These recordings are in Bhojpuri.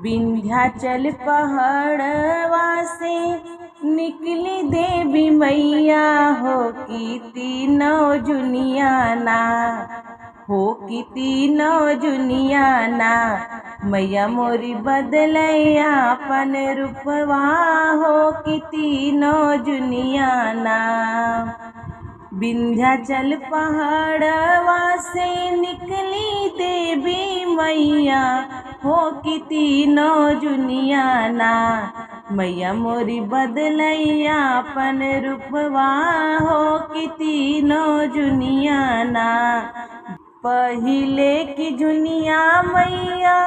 विंध्याचल पहाड़वा से निकली देवी मैया हो की तीनों जुनियाना हो की तीनों जुनियाना मैया मोरी बदलैया अपन रूपवा हो की तीनों जुनियाना। विंध्याचल पहाड़वा से निकली देवी मैया हो की तीनों जुनियाना मैया मोरी बदलैया अपन रूपवा हो की तीनों जुनियाना। पहिले की जुनिया मैया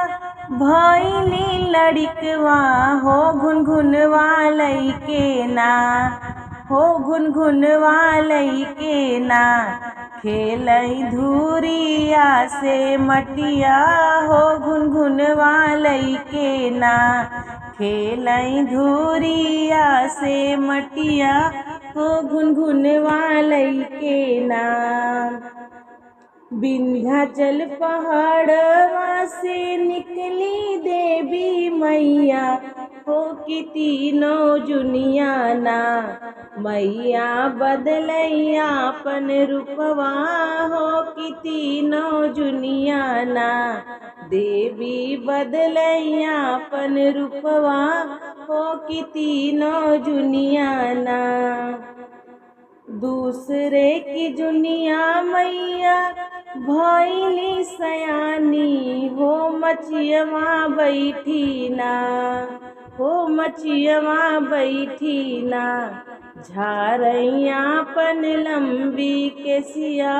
भइली लड़िकवा हो घुनघुनवा लइके ना हो घुनघुनवा लइके ना खेलई धूरिया से मटिया हो घुनघुनवा लइके ना खेलई धूरिया से मटिया हो घुनघुनवा लइके ना। विंध्याचल पहाड़वा से निकली देवी मैया हो की तीनों जुनियाना मैया बदलैया अपन रूपवा हो की तीनों जुनियाना देवी बदलैया अपन रूपवा हो की तीनों जुनियाना। दूसरे की जुनिया मैया भइली सयानी हो मचियवा बैठी ना हो मचियवा बैठी ना झारैया पन लंबी केसिया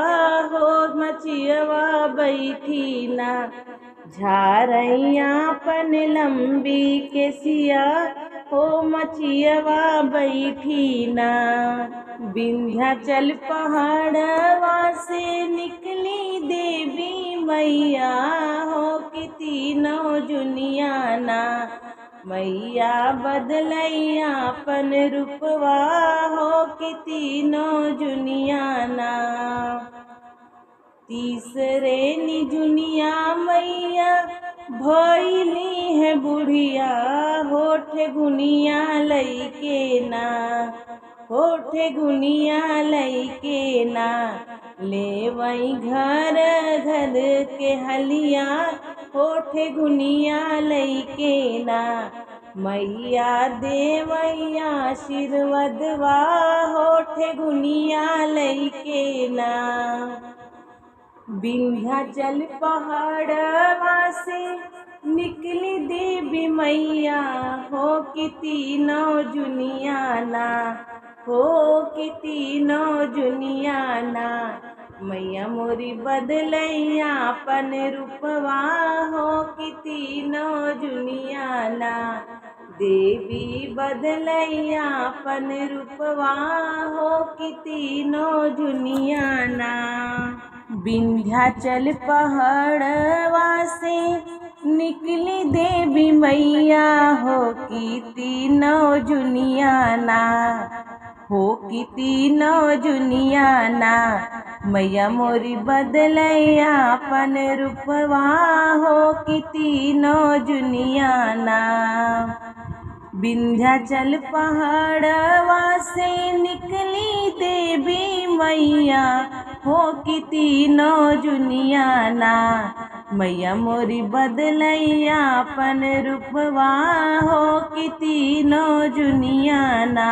हो मचियवा बैठी ना झारैया पन लंबी केसिया हो मचियवा बैठी ना। विंध्याचल पहाड़वा से निकली देवी मैया हो की तीनों जुनियाना मैया बदलैया अपन रूपवा हो की तीनों जुनियाना। तीसरे नि जुनिया मैया भइली है बुढ़िया होठ गुनिया लइके ना होठ गुनिया लइके ना लेवई घर घर के हलिया होठ गुनिया लइके ना मैया देवैया आशीर्वदवा होठ गुनिया लइके ना। विंध्याचल पहाड़वा से निकली देवी मैया हो की तीनों जुनियाना हो की तीनों जुनियाना मैया मोरी बदलैया अपन रूपवा हो की तीनों जुनियाना देवी बदलैया अपन रूपवा हो की तीनों जुनियाना। विंध्याचल पहाड़वा से निकली देवी मैया हो की तीनों जुनियाना हो की तीनों जुनियाना मैया मोरी बदलैया अपन रूपवा हो की तीनों जुनियाना। विंध्याचल पहाड़वा से निकली देवी मैया हो की तीनों जुनियाना मैया मोरी बदलैया अपन रूपवा हो की तीनों जुनियाना।